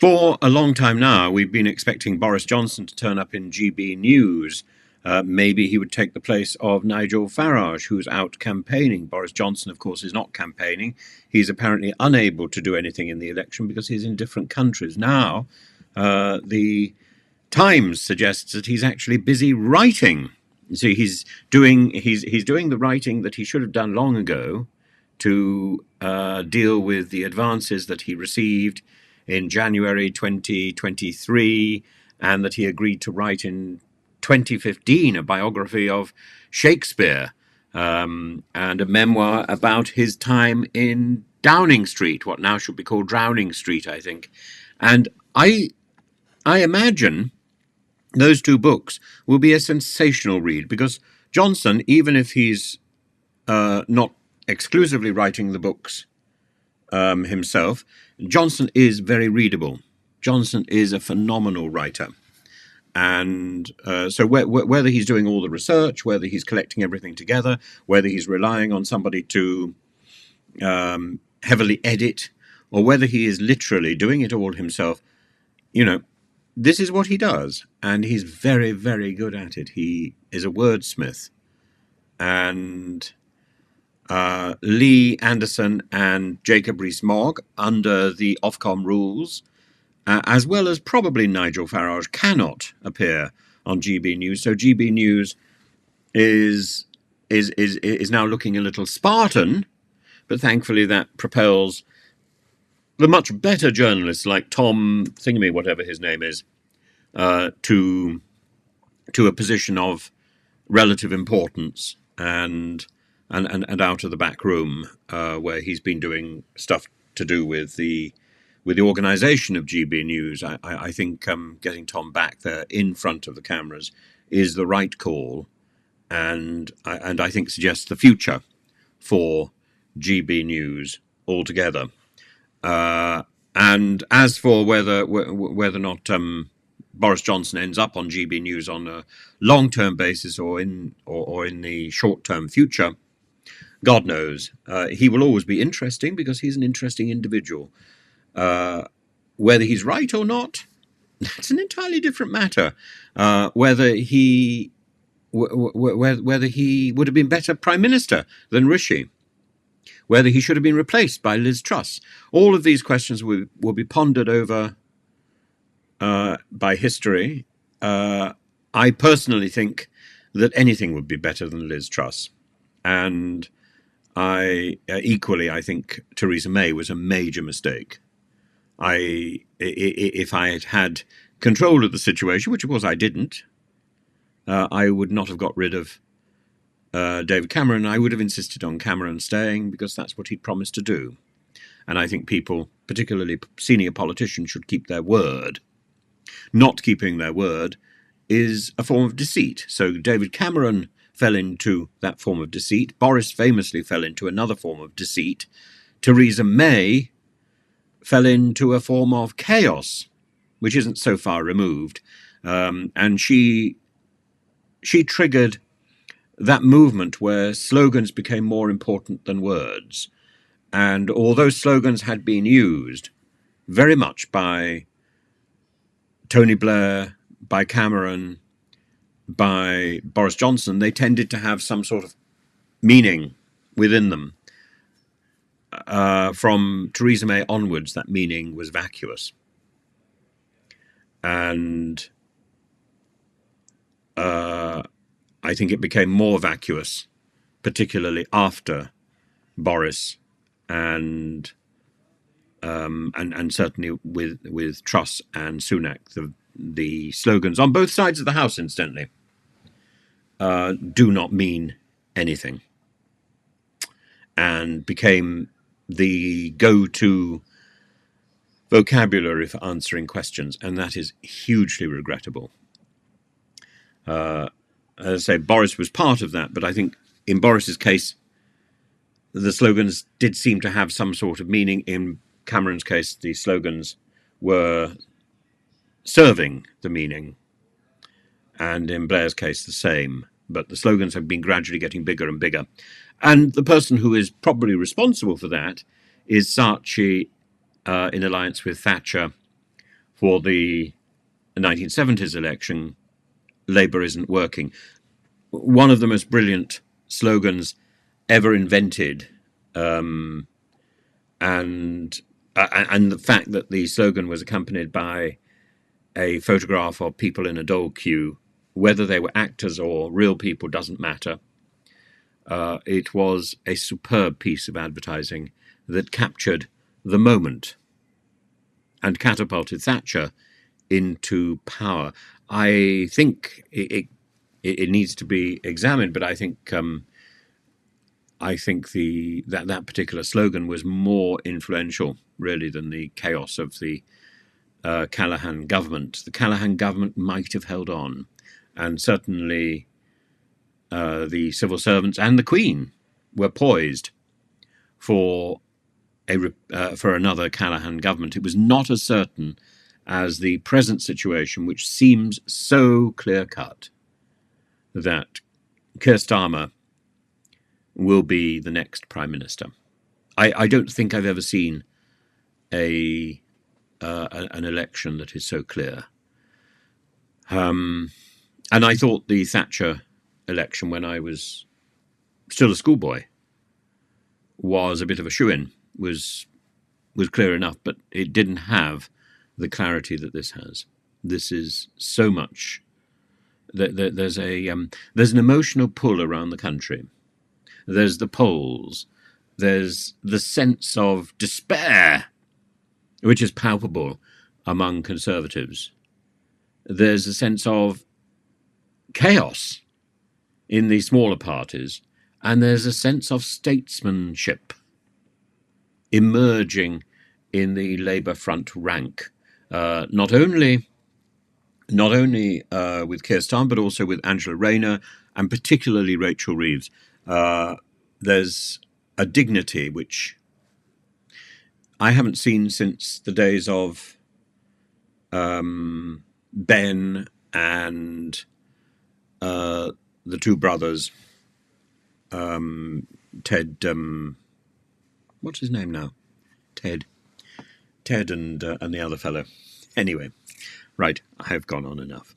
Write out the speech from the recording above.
For a long time now, we've been expecting Boris Johnson to turn up in GB News. Maybe he would take the place of Nigel Farage, who's out campaigning. Boris Johnson, of course, is not campaigning. He's apparently unable to do anything in the election because he's in different countries. Now, the Times suggests that he's actually busy writing. So he's doing the writing that he should have done long ago to deal with the advances that he received in January 2023, and that he agreed to write in 2015 a biography of Shakespeare, and a memoir about his time in Downing Street, what now should be called Drowning Street, I think. And I imagine those two books will be a sensational read, because Johnson, even if he's not exclusively writing the books himself, Johnson is very readable. Johnson is a phenomenal writer. And so whether he's doing all the research, whether he's collecting everything together, whether he's relying on somebody to heavily edit, or whether he is literally doing it all himself, this is what he does. And he's very, very good at it. He is a wordsmith. And Lee Anderson and Jacob Rees-Mogg, under the Ofcom rules, as well as probably Nigel Farage, cannot appear on GB News. So GB News is now looking a little Spartan, but thankfully that propels the much better journalists like Tom Thingamy, whatever his name is, to a position of relative importance and out of the back room, where he's been doing stuff to do with the organisation of GB News. I think getting Tom back there in front of the cameras is the right call, and I think suggests the future for GB News altogether. And as for whether or not Boris Johnson ends up on GB News on a long-term basis or in the short-term future, God knows. He will always be interesting because he's an interesting individual. Whether he's right or not, that's an entirely different matter. Whether he would have been better Prime Minister than Rishi, whether he should have been replaced by Liz Truss. All of these questions will be pondered over by history. I personally think that anything would be better than Liz Truss. And I think Theresa May was a major mistake. If I had had control of the situation, which of course I didn't, I would not have got rid of David Cameron. I would have insisted on Cameron staying because that's what he'd promised to do. And I think people, particularly senior politicians, should keep their word. Not keeping their word is a form of deceit. So David Cameron fell into that form of deceit. Boris famously fell into another form of deceit. Theresa May fell into a form of chaos, which isn't so far removed. And she triggered that movement where slogans became more important than words. And although slogans had been used very much by Tony Blair, by Cameron, by Boris Johnson, they tended to have some sort of meaning within them. From Theresa May onwards, that meaning was vacuous. And I think it became more vacuous, particularly after Boris and certainly with Truss and Sunak. The slogans on both sides of the House, incidentally, do not mean anything, and became the go-to vocabulary for answering questions, and that is hugely regrettable. As I say, Boris was part of that, but I think in Boris's case, the slogans did seem to have some sort of meaning. In Cameron's case, the slogans were serving the meaning, and in Blair's case, the same. But the slogans have been gradually getting bigger and bigger. And the person who is probably responsible for that is Saatchi, in alliance with Thatcher, for the 1970s election, Labour isn't working. One of the most brilliant slogans ever invented, and the fact that the slogan was accompanied by a photograph of people in a dole queue, whether they were actors or real people doesn't matter. It was a superb piece of advertising that captured the moment and catapulted Thatcher into power. I think it needs to be examined, but I think that particular slogan was more influential, really, than the chaos of the Callaghan government. The Callaghan government might have held on, and certainly the civil servants and the Queen were poised for another Callaghan government. It was not as certain as the present situation, which seems so clear-cut, that Keir Starmer will be the next Prime Minister. I don't think I've ever seen an election that is so clear. And I thought the Thatcher election, when I was still a schoolboy, was a bit of a shoo-in, was clear enough, but it didn't have the clarity that this has. This is so much. There's an emotional pull around the country. There's the polls. There's the sense of despair, which is palpable among Conservatives. There's a sense of chaos in the smaller parties, and there's a sense of statesmanship emerging in the Labour front rank, not only with Keir Starmer, but also with Angela Rayner and particularly Rachel Reeves. There's a dignity which I haven't seen since the days of Ben and the two brothers, Ted. What's his name now? Ted and the other fellow. Anyway, right, I have gone on enough.